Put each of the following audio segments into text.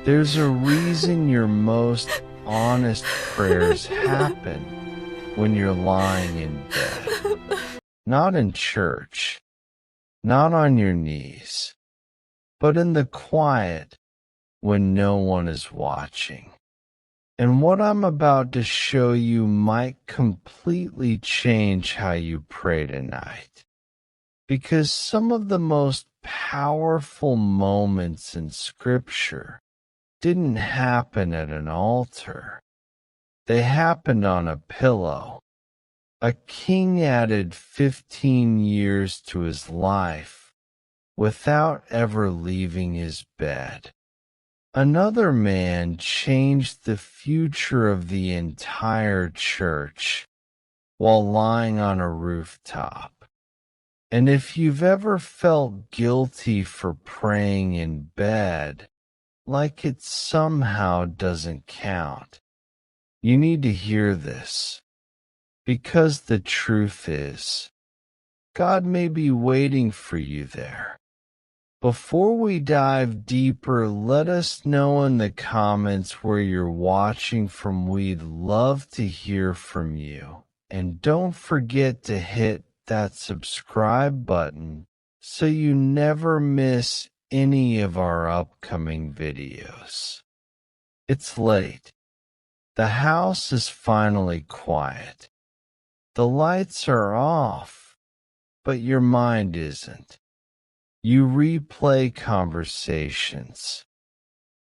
There's a reason your most honest prayers happen when you're lying in bed. Not in church, not on your knees, but in the quiet when no one is watching. And what I'm about to show you might completely change how you pray tonight. Because some of the most powerful moments in Scripture didn't happen at an altar. They happened on a pillow. A king added 15 years to his life without ever leaving his bed. Another man changed the future of the entire church while lying on a rooftop. And if you've ever felt guilty for praying in bed, like it somehow doesn't count, you need to hear this. Because the truth is, God may be waiting for you there. Before we dive deeper, let us know in the comments where you're watching from. We'd love to hear from you. And don't forget to hit that subscribe button so you never miss any of our upcoming videos. It's late. The house is finally quiet. The lights are off, but your mind isn't. You replay conversations,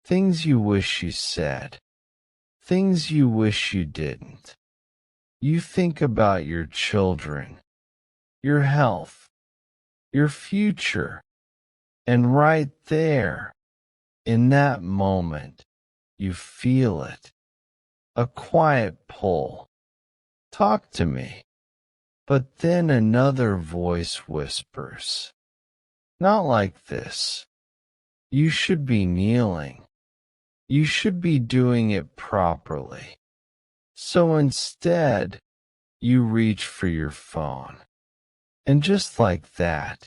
things you wish you said, things you wish you didn't. You think about your children, your health, your future, and right there, in that moment, you feel it. A quiet pull. Talk to me. But then another voice whispers. Not like this. You should be kneeling. You should be doing it properly. So instead, you reach for your phone. And just like that,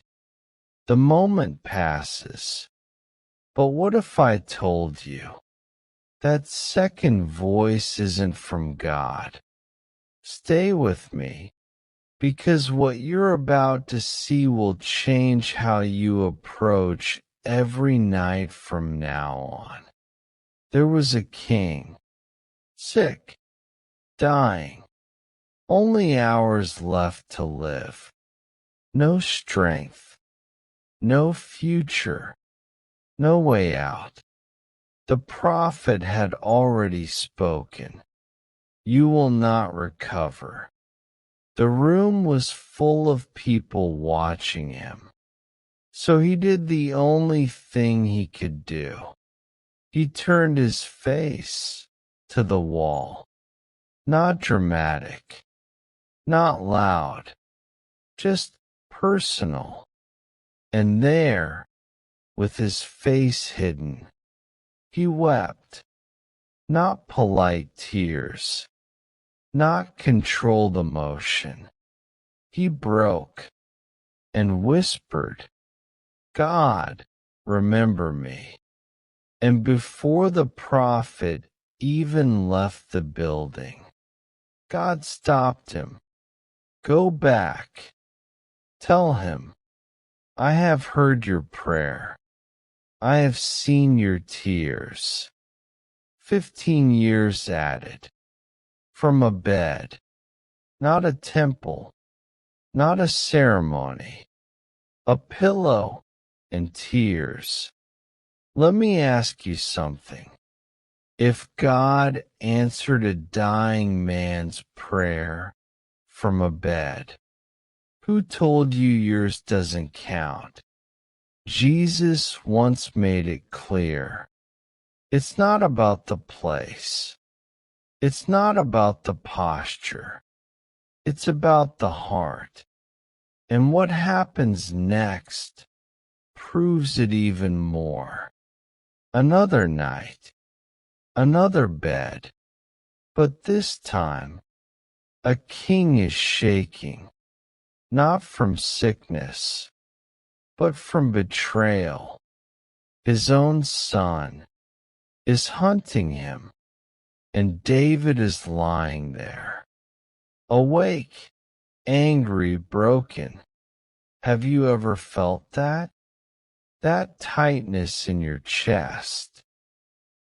the moment passes. But what if I told you that second voice isn't from God? Stay with me, because what you're about to see will change how you approach every night from now on. There was a king, sick, dying, only hours left to live. No strength, no future, no way out. The prophet had already spoken. You will not recover. The room was full of people watching him. So he did the only thing he could do. He turned his face to the wall. Not dramatic, not loud, just personal. And there, with his face hidden, he wept. Not polite tears, not controlled emotion. He broke and whispered, God, remember me. And before the prophet even left the building, God stopped him. Go back. Tell him, I have heard your prayer. I have seen your tears. 15 years added. From a bed. Not a temple. Not a ceremony. A pillow and tears. Let me ask you something. If God answered a dying man's prayer from a bed, who told you yours doesn't count? Jesus once made it clear. It's not about the place. It's not about the posture. It's about the heart. And what happens next proves it even more. Another night, another bed, but this time, a king is shaking, not from sickness, but from betrayal. His own son, is hunting him, and David is lying there, awake, angry, broken. Have you ever felt that? That tightness in your chest,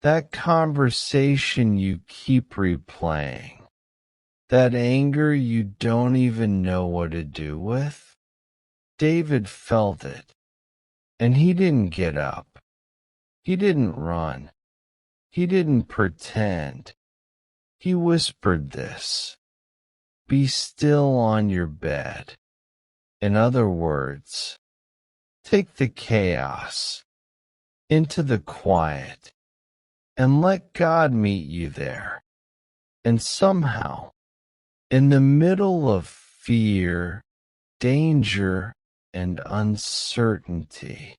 that conversation you keep replaying, that anger you don't even know what to do with? David felt it, and he didn't get up. He didn't run. He didn't pretend. He whispered this: "Be still on your bed." In other words, take the chaos into the quiet and let God meet you there. And somehow, in the middle of fear, danger, and uncertainty,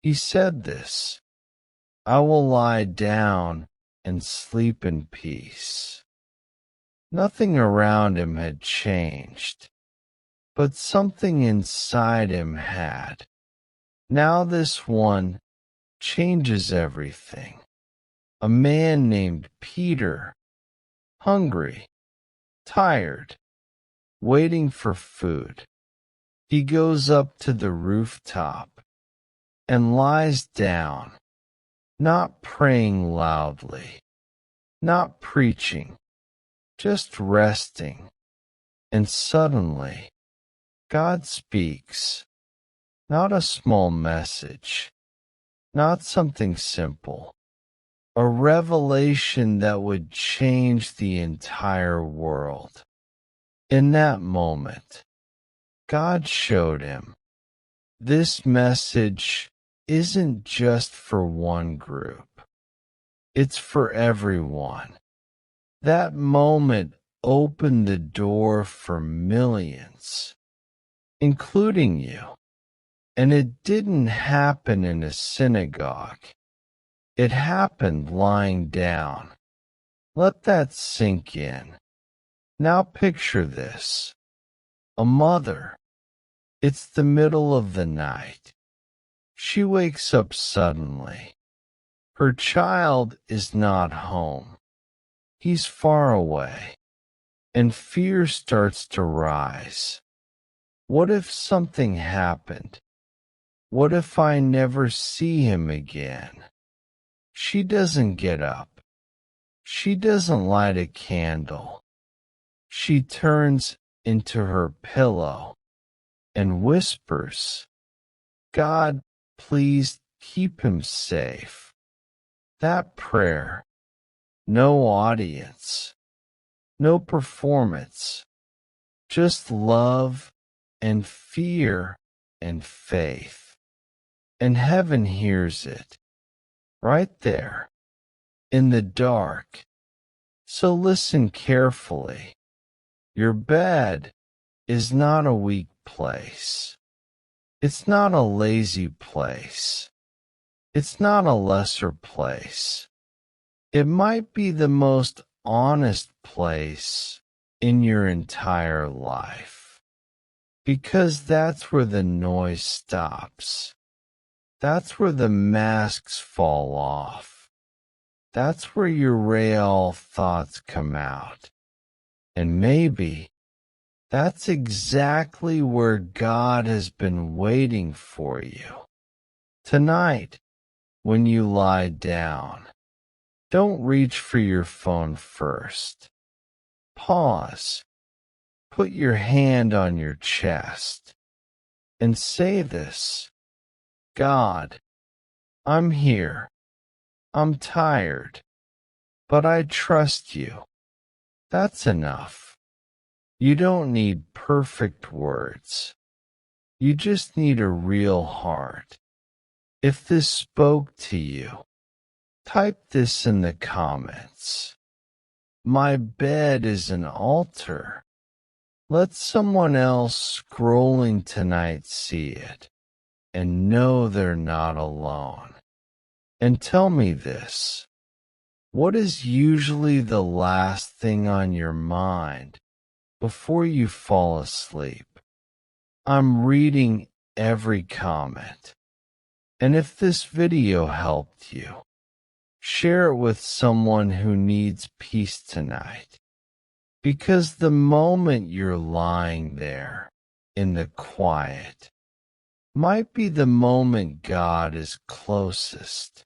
he said this: "I will lie down and sleep in peace." Nothing around him had changed, but something inside him had. Now this one changes everything. A man named Peter, hungry, tired, waiting for food. He goes up to the rooftop and lies down, not praying loudly, not preaching, just resting. And suddenly, God speaks, not a small message, not something simple, a revelation that would change the entire world. In that moment, God showed him, this message isn't just for one group. It's for everyone. That moment opened the door for millions, including you. And it didn't happen in a synagogue. It happened lying down. Let that sink in. Now picture this. A mother. It's the middle of the night. She wakes up suddenly. Her child is not home. He's far away. And fear starts to rise. What if something happened? What if I never see him again? She doesn't get up. She doesn't light a candle. She turns into her pillow and whispers, "God, please keep him safe." That prayer, no audience, no performance, just love and fear and faith. And heaven hears it, right there, in the dark. So listen carefully. Your bed is not a weak place. It's not a lazy place. It's not a lesser place. It might be the most honest place in your entire life. Because that's where the noise stops. That's where the masks fall off. That's where your real thoughts come out. And maybe that's exactly where God has been waiting for you. Tonight, when you lie down, don't reach for your phone first. Pause. Put your hand on your chest and say this: God, I'm here. I'm tired, but I trust you. That's enough. You don't need perfect words. You just need a real heart. If this spoke to you, type this in the comments. My bed is an altar. Let someone else scrolling tonight see it and know they're not alone. And tell me this: what is usually the last thing on your mind before you fall asleep? I'm reading every comment. And if this video helped you, Share it with someone who needs peace tonight. Because the moment you're lying there in the quiet might be the moment God is closest.